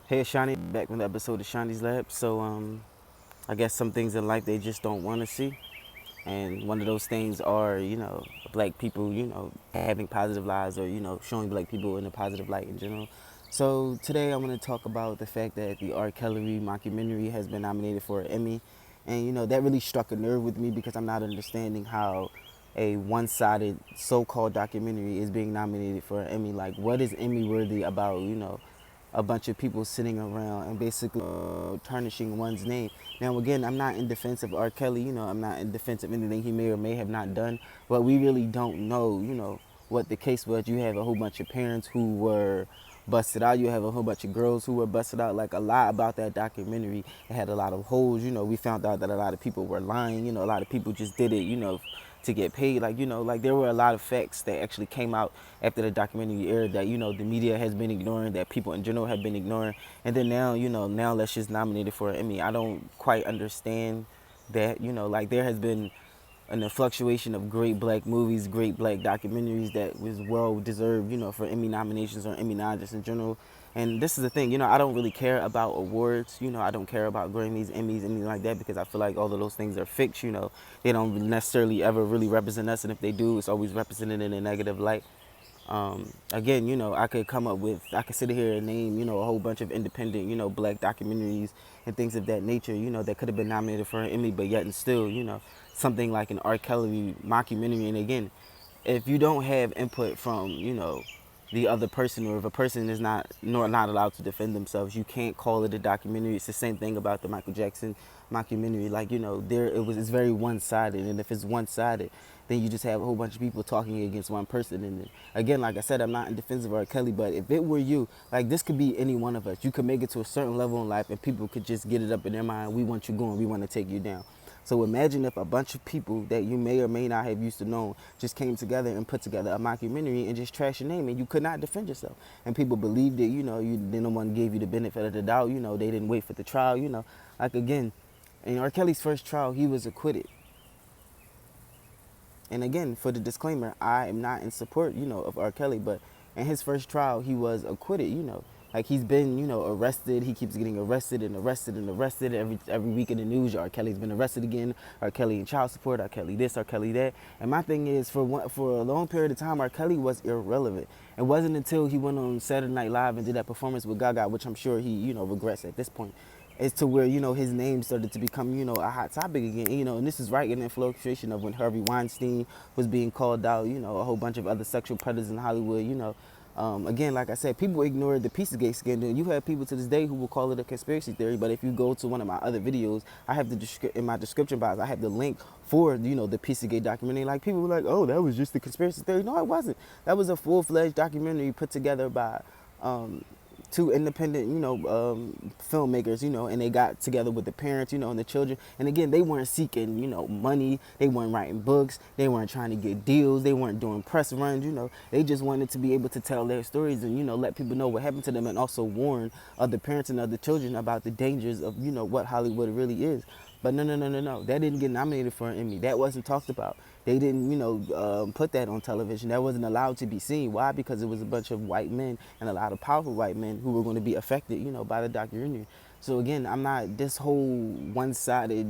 Hey, it's Shawnee, back with the episode of Shawnee's Lab. I guess some things in life they just don't want to see, and one of those things are, black people, having positive lives, or showing black people in a positive light in general. So today I want to talk about the fact that the R. Kelly mockumentary has been nominated for an Emmy, and that really struck a nerve with me because I'm not understanding how a one-sided so-called documentary is being nominated for an Emmy. Like, what is Emmy worthy about, a bunch of people sitting around and basically tarnishing one's name. Now, again, I'm not in defense of R. Kelly. I'm not in defense of anything he may or may have not done. But we really don't know, what the case was. You have a whole bunch of parents who were busted out. You have a whole bunch of girls who were busted out. Like, a lot about that documentary. It had a lot of holes. We found out that a lot of people were lying. A lot of people just did it, to get paid. Like there were a lot of facts that actually came out after the documentary aired that, the media has been ignoring, that people in general have been ignoring. And then now, now let's just nominate it for an Emmy. I don't quite understand that, like there has been an fluctuation of great black movies, great black documentaries that was well deserved, for Emmy nominations or Emmy nods in general. And this is the thing, I don't really care about awards. I don't care about Grammys, Emmys, anything like that because I feel like all of those things are fixed. They don't necessarily ever really represent us, and if they do, it's always represented in a negative light. Again, I could sit here and name, a whole bunch of independent, black documentaries and things of that nature, that could have been nominated for an Emmy, but yet and still, something like an R. Kelly mockumentary. And again, if you don't have input from, the other person, or if a person is not allowed to defend themselves, you can't call it a documentary. It's the same thing about the Michael Jackson mockumentary. Like, it's very one-sided, and if it's one-sided, then you just have a whole bunch of people talking against one person. And again, like I said, I'm not in defense of R. Kelly, but if it were you, like, this could be any one of us. You could make it to a certain level in life, and people could just get it up in their mind, we want you going, we want to take you down. So imagine if a bunch of people that you may or may not have used to know just came together and put together a mockumentary and just trashed your name, and you could not defend yourself. And people believed it, no one gave you the benefit of the doubt, they didn't wait for the trial, Like, again, in R. Kelly's first trial, he was acquitted. And again, for the disclaimer, I am not in support, of R. Kelly, but in his first trial, he was acquitted. Like, he's been, arrested. He keeps getting arrested and arrested and arrested. Every week in the news, R. Kelly's been arrested again. R. Kelly in child support. R. Kelly this. R. Kelly that. And my thing is, for a long period of time, R. Kelly was irrelevant. It wasn't until he went on Saturday Night Live and did that performance with Gaga, which I'm sure he, regrets at this point, as to where, his name started to become, a hot topic again. And this is right in the fluctuation of when Harvey Weinstein was being called out, a whole bunch of other sexual predators in Hollywood. Again, like I said, people ignored the Pizzagate scandal. You have people to this day who will call it a conspiracy theory, but if you go to one of my other videos, I have in my description box, I have the link for, the Pizzagate documentary. Like, people were like, oh, that was just a conspiracy theory. No, it wasn't. That was a full-fledged documentary put together by two independent, filmmakers, and they got together with the parents, and the children. And again, they weren't seeking, money. They weren't writing books. They weren't trying to get deals. They weren't doing press runs. They just wanted to be able to tell their stories and, let people know what happened to them, and also warn other parents and other children about the dangers of, what Hollywood really is. But no. That didn't get nominated for an Emmy. That wasn't talked about. They didn't, put that on television. That wasn't allowed to be seen. Why? Because it was a bunch of white men and a lot of powerful white men who were going to be affected, by the documentary. So again, I'm not, this whole one-sided,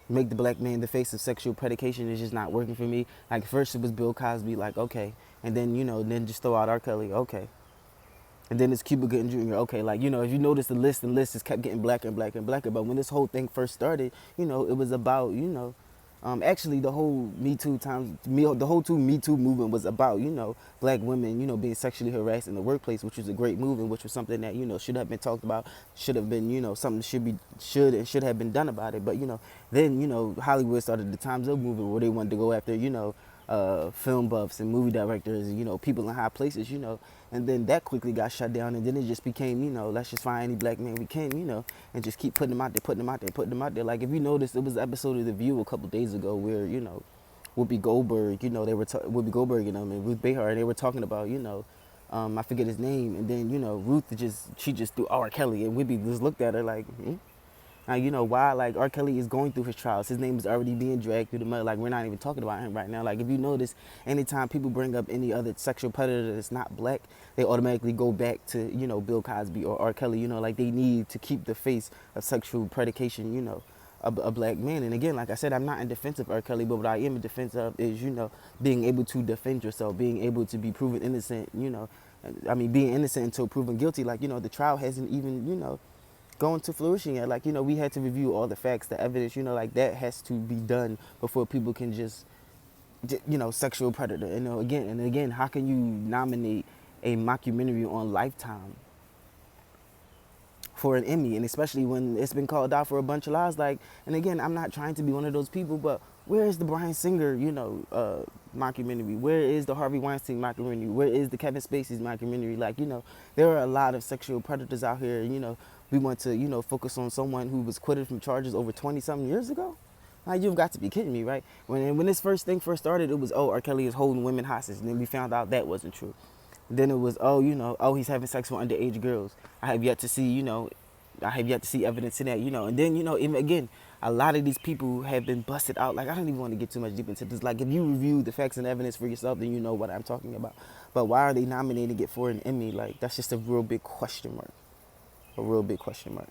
make the black man the face of sexual predication is just not working for me. Like, first it was Bill Cosby, like, okay. And then, then just throw out R. Kelly, okay. And then it's Cuba Gooding Jr. Okay, like, if you notice the list just kept getting blacker and blacker and blacker. But when this whole thing first started, it was about, actually the whole the whole Me Too movement was about, black women, being sexually harassed in the workplace, which was a great movement, which was something that, should have been talked about, should have been, something should have been done about it. But, then, Hollywood started the Time's Up movement where they wanted to go after, film buffs and movie directors, people in high places, and then that quickly got shut down, and then it just became, let's just find any black man we can, and just keep putting them out there, putting them out there, putting them out there. Like, if you noticed, it was an episode of The View a couple days ago where, Whoopi Goldberg, they were Whoopi Goldberg and Ruth Behar, and they were talking about, I forget his name, and then, Ruth she just threw R. Kelly, and Whoopi just looked at her like, hmm? You know why? Like R. Kelly is going through his trials. His name is already being dragged through the mud. Like we're not even talking about him right now. Like if you notice, anytime people bring up any other sexual predator that's not black, they automatically go back to Bill Cosby or R. Kelly. Like they need to keep the face of sexual predication. A black man. And again, like I said, I'm not in defense of R. Kelly, but what I am in defense of is being able to defend yourself, being able to be proven innocent. I mean, being innocent until proven guilty. Like the trial hasn't even going to fruition yet. Like, we had to review all the facts, the evidence, like that has to be done before people can just, sexual predator. Again, how can you nominate a mockumentary on Lifetime for an Emmy? And especially when it's been called out for a bunch of lies. Like, and again, I'm not trying to be one of those people, but where is the Bryan Singer, mockumentary? Where is the Harvey Weinstein mockumentary? Where is the Kevin Spacey's mockumentary? Like, there are a lot of sexual predators out here. We want to, focus on someone who was acquitted from charges over 20-something years ago. Like, you've got to be kidding me, right? When this thing first started, it was, oh, R. Kelly is holding women hostage. And then we found out that wasn't true. Then it was, oh, he's having sex with underage girls. I have yet to see evidence of that, And then, even again, a lot of these people have been busted out. Like, I don't even want to get too much deep into this. Like, if you review the facts and evidence for yourself, then you know what I'm talking about. But why are they nominating it for an Emmy? Like, that's just a real big question mark. A real big question mark.